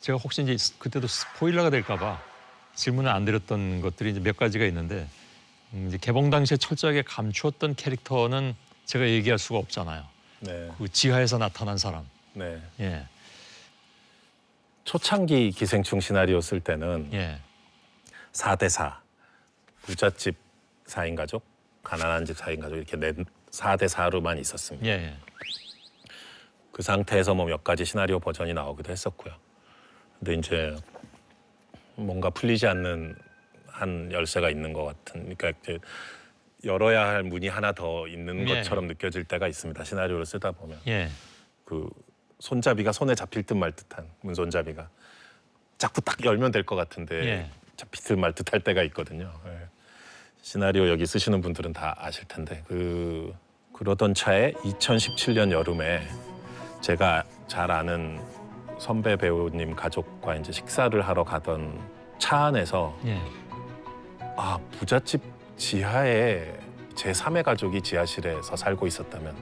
제가 혹시 이제 그때도 스포일러가 될까-봐 질문을 안 드렸던 것들이 이제 몇 가지가 있는데 이제 개봉 당시에 철저하게 감추었던 캐릭터는 제가 얘기할 수가 없잖아요. 네. 그 지하에서 나타난 사람. 네. 예. 초창기 기생충 시나리오 쓸 때는 예. 4대 4, 부잣집 4인 가족, 가난한 집 4인 가족 이렇게 4대 4로만 있었습니다. 예. 예. 그 상태에서 뭐 몇 가지 시나리오 버전이 나오기도 했었고요. 근데 이제 뭔가 풀리지 않는 한 열쇠가 있는 것 같은, 그러니까 이제 열어야 할 문이 하나 더 있는 예. 것처럼 느껴질 때가 있습니다. 시나리오를 쓰다 보면 예. 그 손잡이가 손에 잡힐 듯 말 듯한 문손잡이가 자꾸 딱 열면 될 것 같은데 예. 잡힐 듯 말 듯할 때가 있거든요. 예. 시나리오 여기 쓰시는 분들은 다 아실 텐데 그러던 차에 2017년 여름에 제가 잘 아는 선배 배우님 가족과 이제 식사를 하러 가던 차 안에서 예. 아, 부잣집 지하에 제3의 가족이 지하실에서 살고 있었다면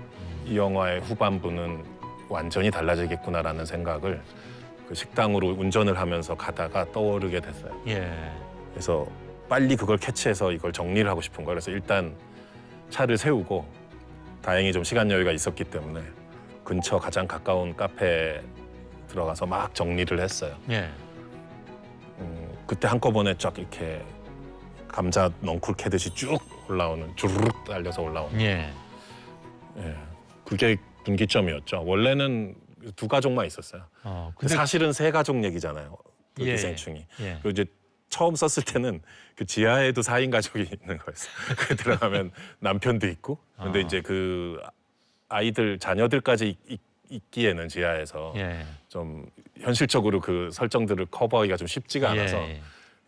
이 영화의 후반부는 완전히 달라지겠구나라는 생각을 그 식당으로 운전을 하면서 가다가 떠오르게 됐어요. 예. 그래서 빨리 그걸 캐치해서 이걸 정리를 하고 싶은 거예요. 그래서 일단 차를 세우고 다행히 좀 시간 여유가 있었기 때문에 근처 가장 가까운 카페에 들어가서 막 정리를 했어요. 예. 그때 한꺼번에 쫙 이렇게 감자 넝쿨 캐듯이 쭉 올라오는, 주르륵 달려서 올라오는. 예. 예, 그게 분기점이었죠. 원래는 두 가족만 있었어요. 근데 사실은 세 가족 얘기잖아요. 그 예, 기생충이. 예. 그리고 이제 처음 썼을 때는 그 지하에도 4인 가족이 있는 거였어요. 그 들어가면 남편도 있고. 근데 이제 그 아이들 자녀들까지 있기에는 지하에서 예. 좀 현실적으로 그 설정들을 커버하기가 좀 쉽지가 않아서 예.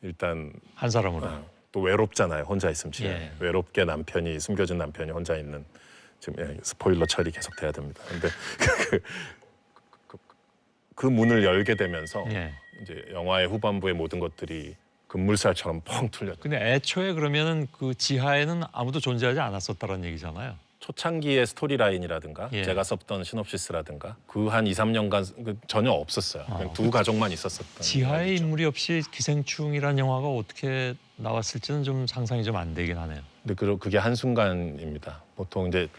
일단 한 사람으로. 또 외롭잖아요. 혼자 있으면 지하에. 예. 외롭게 남편이 숨겨진 남편이 혼자 있는. 지금 스포일러 처리 계속 돼야 됩니다. 근데 그 문을 열게 되면서 예. 이제 영화의 후반부의 모든 것들이 급물살처럼 펑 뚫렸죠. 근데 애초에 그러면은 그 지하에는 아무도 존재하지 않았었다는 얘기잖아요. 초창기의 스토리라인이라든가 예. 제가 썼던 시놉시스라든가 그 한 2, 3년간 전혀 없었어요. 그냥 두 가족만 있었었던. 지하에 이야기죠. 인물이 없이 기생충이라는 영화가 어떻게 나왔을지는 좀 상상이 좀 안 되긴 하네요. 근데 그게 한순간입니다. 보통 이제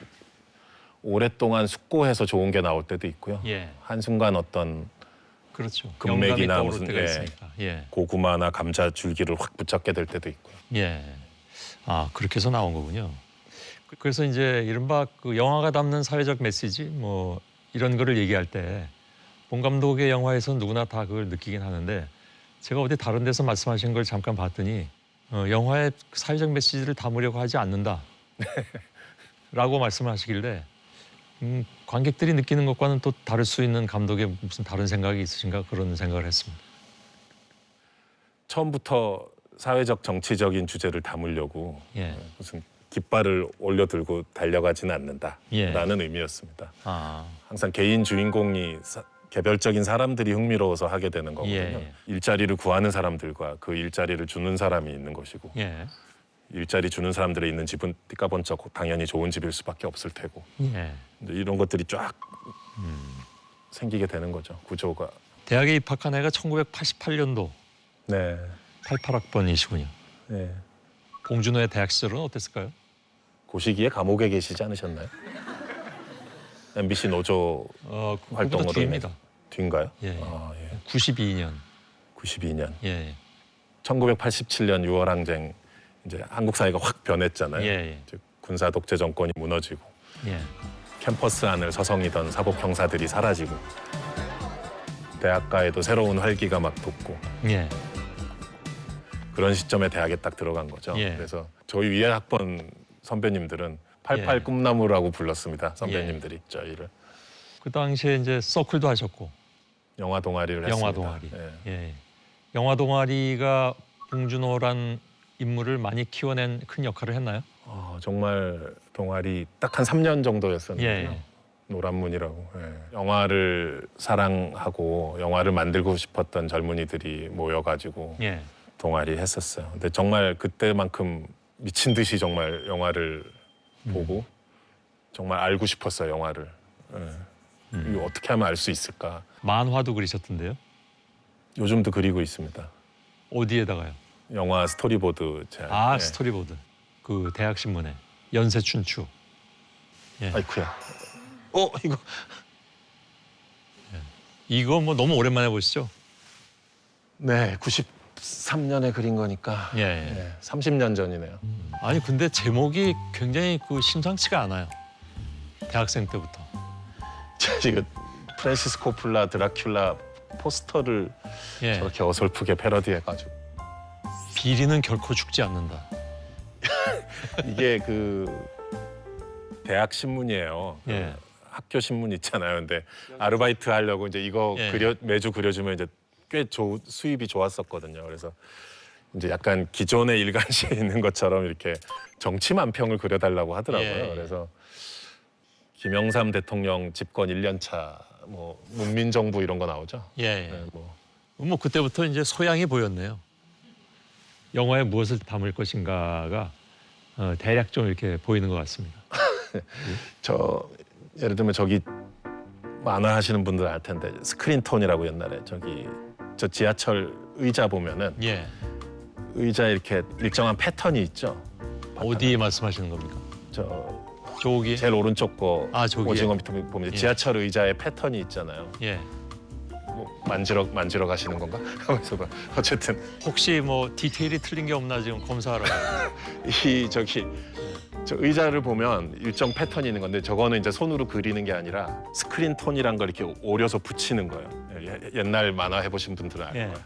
오랫동안 숙고해서 좋은 게 나올 때도 있고요. 예. 한순간 어떤 그렇죠. 금맥이나 영감이 떠오를 무슨, 때가 예. 있으니까. 예. 고구마나 감자 줄기를 확 붙잡게 될 때도 있고요. 예. 그렇게 해서 나온 거군요. 그래서 이제 이른바 그 영화가 담는 사회적 메시지 뭐 이런 거를 얘기할 때 본 감독의 영화에서 누구나 다 그걸 느끼긴 하는데 제가 어디 다른 데서 말씀하신 걸 잠깐 봤더니 영화의 사회적 메시지를 담으려고 하지 않는다 라고 말씀하시길래 관객들이 느끼는 것과는 또 다를 수 있는 감독의 무슨 다른 생각이 있으신가 그런 생각을 했습니다. 처음부터 사회적 정치적인 주제를 담으려고 예. 무슨 깃발을 올려들고 달려가지는 않는다라는 예. 의미였습니다. 아, 항상 개인 주인공이 개별적인 사람들이 흥미로워서 하게 되는 거거든요. 예. 일자리를 구하는 사람들과 그 일자리를 주는 사람이 있는 것이고 예. 일자리 주는 사람들이 있는 집은 띠까번쩍 당연히 좋은 집일 수밖에 없을 테고 예. 이런 것들이 쫙 생기게 되는 거죠. 구조가. 대학에 입학한 해가 1988년도 네. 88학번이시군요. 네. 봉준호의 대학 시절은 어땠을까요? 그 시기에 감옥에 계시지 않으셨나요? MBC 노조 활동으로 그보다 뒤입니다. 뒤인가요? 예. 아, 예. 92년. 92년. 예. 1987년 6월 항쟁 이제 한국 사회가 확 변했잖아요. 예. 이제 군사 독재 정권이 무너지고 예. 캠퍼스 안을 서성이던 사법 형사들이 사라지고 대학가에도 새로운 활기가 막 돋고 예. 그런 시점에 대학에 딱 들어간 거죠. 예. 그래서 저희 위에 학번 선배님들은 88 예. 꿈나무라고 불렀습니다. 선배님들이 저희를. 그 당시에 이제 서클도 하셨고 영화 동아리를 했습니다. 영화 동아리. 예. 예. 영화 동아리가 봉준호란 인물을 많이 키워낸 큰 역할을 했나요? 정말 동아리 딱 한 3년 정도였었는데요. 예. 노란문이라고. 예. 영화를 사랑하고 영화를 만들고 싶었던 젊은이들이 모여가지고 예. 동아리 했었어요. 근데 정말 그때만큼 미친 듯이 정말 영화를 보고 정말 알고 싶었어요, 영화를. 예. 이거 어떻게 하면 알 수 있을까? 만화도 그리셨던데요? 요즘도 그리고 있습니다. 어디에다가요? 영화 스토리보드 제가. 아, 예. 스토리보드. 그 대학 신문에 연세춘추. 예. 아이쿠야. 이거 이거 뭐 너무 오랜만에 보시죠? 네 93년에 그린 거니까 예, 예. 네, 30년 전이네요. 아니 근데 제목이 굉장히 그 심상치가 않아요. 대학생 때부터. 이거 프랜시스 코플라 드라큘라 포스터를 예. 저렇게 어설프게 패러디해가지고 비리는 결코 죽지 않는다. 이게 그 대학 신문이에요. 예. 학교 신문 있잖아요. 근데 아르바이트 하려고 이제 이거 예. 매주 그려주면 이제 꽤 수입이 좋았었거든요. 그래서 이제 약간 기존의 일간지에 있는 것처럼 이렇게 정치 만평을 그려달라고 하더라고요. 예. 그래서 김영삼 대통령 집권 1년 차, 뭐 문민정부 이런 거 나오죠. 예. 예. 네, 뭐 그때부터 이제 소양이 보였네요. 영화에 무엇을 담을 것인가가 대략 좀 이렇게 보이는 것 같습니다. 저 예를 들면 저기 만화 하시는 분들 알 텐데 스크린톤이라고 옛날에 저 지하철 의자 보면은 예. 의자에 이렇게 일정한 패턴이 있죠. 어디 말씀하시는 겁니까? 저기. 제일 오른쪽 거 저기에? 오징어 밑에 보면 예. 지하철 의자에 패턴이 있잖아요. 예. 뭐 만지러 가시는 건가? 하면서 어쨌든 혹시 뭐 디테일이 틀린 게 없나 지금 검사하러. 저 의자를 보면 일정 패턴이 있는 건데 저거는 이제 손으로 그리는 게 아니라 스크린 톤이란 걸 이렇게 오려서 붙이는 거예요. 옛날 만화 해보신 분들은 알 예. 거예요.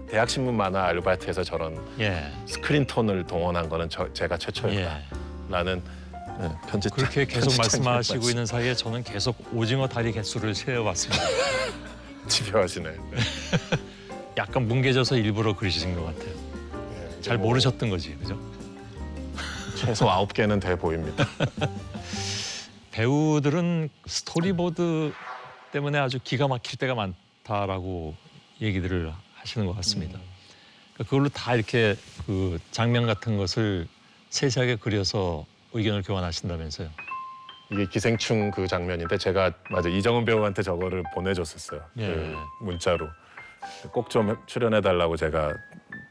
대학 신문 만화 아르바이트에서 저런 예. 스크린 톤을 동원한 거는 제가 예. 최초였다라는 편집. 그렇게 계속 편집장님 말씀하시고 말씀. 있는 사이에 저는 계속 오징어 다리 개수를 세어봤습니다. 집요하시네. 네. 약간 뭉개져서 일부러 그리신 것 같아요. 네, 잘 뭐 모르셨던 거지, 그죠? 최소 9개는 돼 보입니다. 배우들은 스토리보드 때문에 아주 기가 막힐 때가 많다라고 얘기들을 하시는 것 같습니다. 그러니까 그걸로 다 이렇게 그 장면 같은 것을 세세하게 그려서 의견을 교환하신다면서요. 이게 기생충 그 장면인데 제가 맞아 이정은 배우한테 저거를 보내줬었어요. 예. 그 문자로 꼭 좀 출연해달라고 제가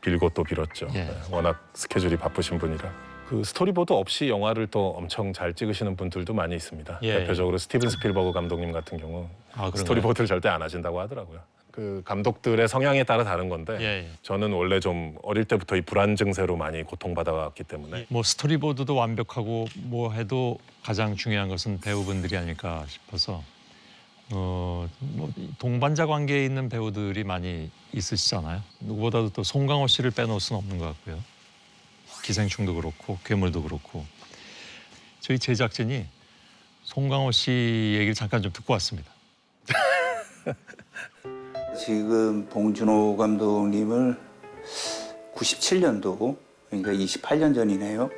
빌고 또 빌었죠. 예. 네, 워낙 스케줄이 바쁘신 분이라. 그 스토리보드 없이 영화를 또 엄청 잘 찍으시는 분들도 많이 있습니다. 예. 대표적으로 스티븐 스필버그 감독님 같은 경우 그런가요? 스토리보드를 절대 안 하신다고 하더라고요. 그 감독들의 성향에 따라 다른 건데 예. 저는 원래 좀 어릴 때부터 이 불안 증세로 많이 고통받아왔기 때문에 뭐 스토리보드도 완벽하고 뭐 해도 가장 중요한 것은 배우분들이 아닐까 싶어서 뭐 동반자 관계에 있는 배우들이 많이 있으시잖아요. 누구보다도 또 송강호 씨를 빼놓을 수는 없는 것 같고요. 기생충도 그렇고 괴물도 그렇고 저희 제작진이 송강호 씨 얘기를 잠깐 좀 듣고 왔습니다. 지금 봉준호 감독님을 97년도 그러니까 28년 전이네요.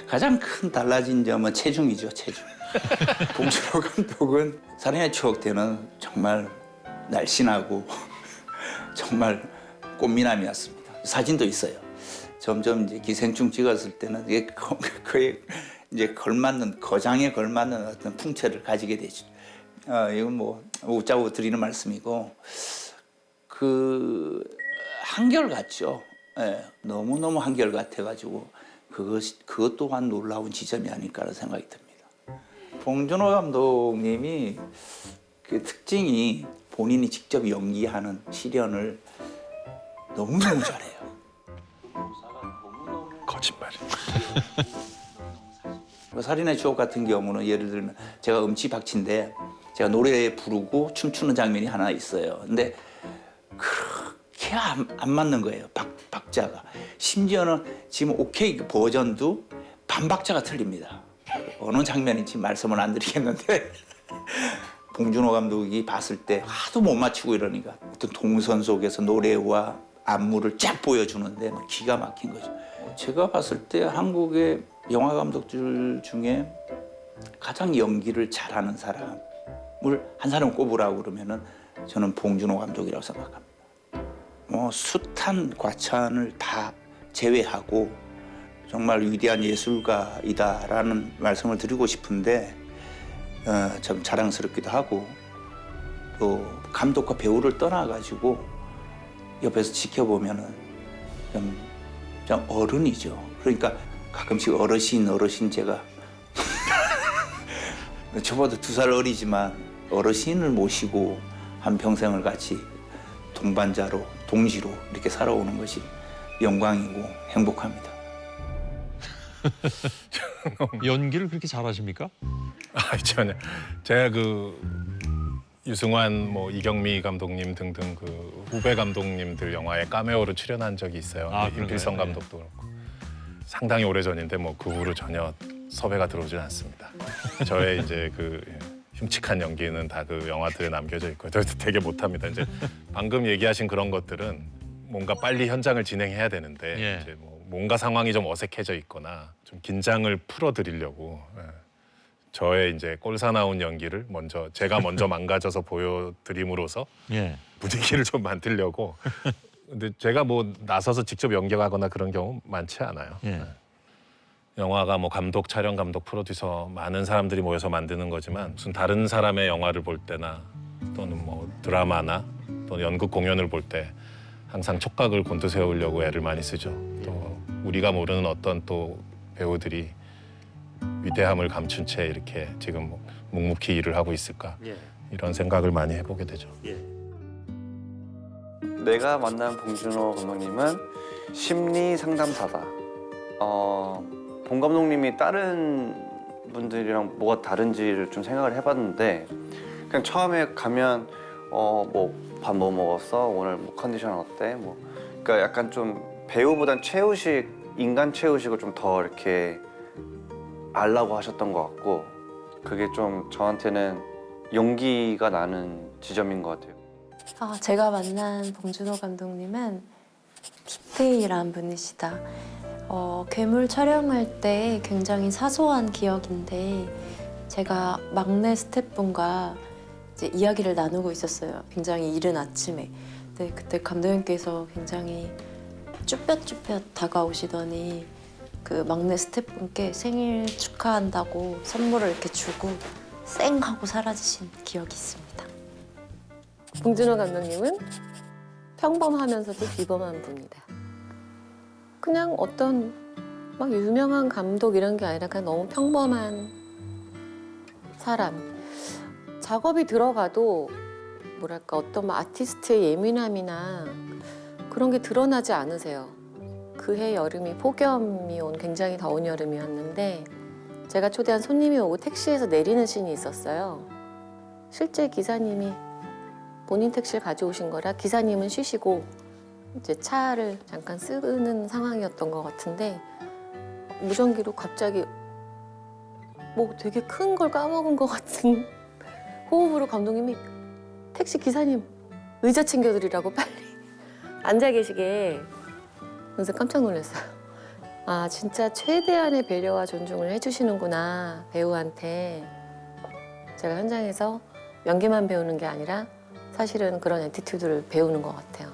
가장 큰 달라진 점은 체중이죠, 체중. 봉준호 감독은 살인의 추억 때는 정말 날씬하고 정말 꽃미남이었습니다. 사진도 있어요. 점점 이제 기생충 찍었을 때는 이게 거의 이제 걸맞는 거장에 걸맞는 어떤 풍채를 가지게 되죠. 이건 뭐 웃자고 드리는 말씀이고 그 한결같죠. 예, 너무너무 한결같아가지고 그것 또한 놀라운 지점이 아닐까라는 생각이 듭니다. 봉준호 감독님이 그 특징이 본인이 직접 연기하는 실연을 너무너무 잘해요. 거짓말이. 살인의 추억 같은 경우는 예를 들면 제가 음치박치인데 제가 노래 부르고 춤추는 장면이 하나 있어요. 근데 그렇게 안 맞는 거예요. 박자가. 심지어는 지금 오케이 버전도 반박자가 틀립니다. 어느 장면인지 말씀을 안 드리겠는데 봉준호 감독이 봤을 때 하도 못 맞추고 이러니까 어떤 동선 속에서 노래와 안무를 쫙 보여주는데 기가 막힌 거죠. 제가 봤을 때 한국의 영화 감독들 중에 가장 연기를 잘하는 사람을 한 사람 꼽으라고 그러면은 저는 봉준호 감독이라고 생각합니다. 뭐 숱한 과찬을 다 제외하고 정말 위대한 예술가이다라는 말씀을 드리고 싶은데 참 자랑스럽기도 하고 또 감독과 배우를 떠나가지고 옆에서 지켜보면은 좀 어른이죠. 그러니까 가끔씩 어르신 제가 저보다 2살 어리지만 어르신을 모시고 한 평생을 같이 동반자로 동지로 이렇게 살아오는 것이 영광이고 행복합니다. 연기를 그렇게 잘하십니까? 아, 전혀. 제가 그 유승환, 뭐 이경미 감독님 등등 그 후배 감독님들 영화에 카메오로 출연한 적이 있어요. 아, 그런가요? 임필성 네. 감독도 그렇고 상당히 오래 전인데 뭐 그 후로 전혀 섭외가 들어오진 않습니다. 저의 이제 그 흉측한 연기는 다 그 영화들에 남겨져 있고요. 저도 되게 못합니다. 이제 방금 얘기하신 그런 것들은 뭔가 빨리 현장을 진행해야 되는데 예. 이제 뭐 뭔가 상황이 좀 어색해져 있거나 좀 긴장을 풀어드리려고 저의 이제 꼴사나운 연기를 제가 먼저 망가져서 보여드림으로써 예. 분위기를 좀 만들려고. 근데 제가 뭐 나서서 직접 연기하거나 그런 경우 많지 않아요. 예. 영화가 뭐 감독, 촬영 감독, 프로듀서 많은 사람들이 모여서 만드는 거지만 무슨 다른 사람의 영화를 볼 때나 또는 뭐 드라마나 또는 연극 공연을 볼 때 항상 촉각을 곤두세우려고 애를 많이 쓰죠. 또 우리가 모르는 어떤 또 배우들이 위대함을 감춘 채 이렇게 지금 묵묵히 일을 하고 있을까 이런 생각을 많이 해보게 되죠. 내가 만난 봉준호 감독님은 심리 상담사다. 봉 감독님이 다른 분들이랑 뭐가 다른지를 좀 생각을 해봤는데 그냥 처음에 가면 뭐 밥 뭐 먹었어? 오늘 뭐 컨디션 어때? 뭐 그러니까 약간 좀 배우보단 최우식 인간 최우식을 좀 더 이렇게 알라고 하셨던 것 같고 그게 좀 저한테는 용기가 나는 지점인 것 같아요. 제가 만난 봉준호 감독님은 디테일한 분이시다. 괴물 촬영할 때 굉장히 사소한 기억인데 제가 막내 스태프분과 이제 이야기를 나누고 있었어요. 굉장히 이른 아침에. 근데 그때 감독님께서 굉장히 쭈뼛쭈뼛 다가오시더니 그 막내 스태프분께 생일 축하한다고 선물을 이렇게 주고 쌩 하고 사라지신 기억이 있습니다. 봉준호 감독님은 평범하면서도 비범한 분이다. 그냥 어떤 막 유명한 감독 이런 게 아니라 그냥 너무 평범한 사람. 작업이 들어가도 뭐랄까 어떤 아티스트의 예민함이나 그런 게 드러나지 않으세요. 그해 여름이 폭염이 온 굉장히 더운 여름이었는데 제가 초대한 손님이 오고 택시에서 내리는 씬이 있었어요. 실제 기사님이 본인 택시를 가져오신 거라 기사님은 쉬시고 이제 차를 잠깐 쓰는 상황이었던 것 같은데 무전기로 갑자기 뭐 되게 큰 걸 까먹은 것 같은 호흡으로 감독님이 택시 기사님 의자 챙겨드리라고 빨리 앉아 계시게 그래서 깜짝 놀랐어요. 아 진짜 최대한의 배려와 존중을 해주시는구나 배우한테. 제가 현장에서 연기만 배우는 게 아니라 사실은 그런 애티튜드를 배우는 것 같아요.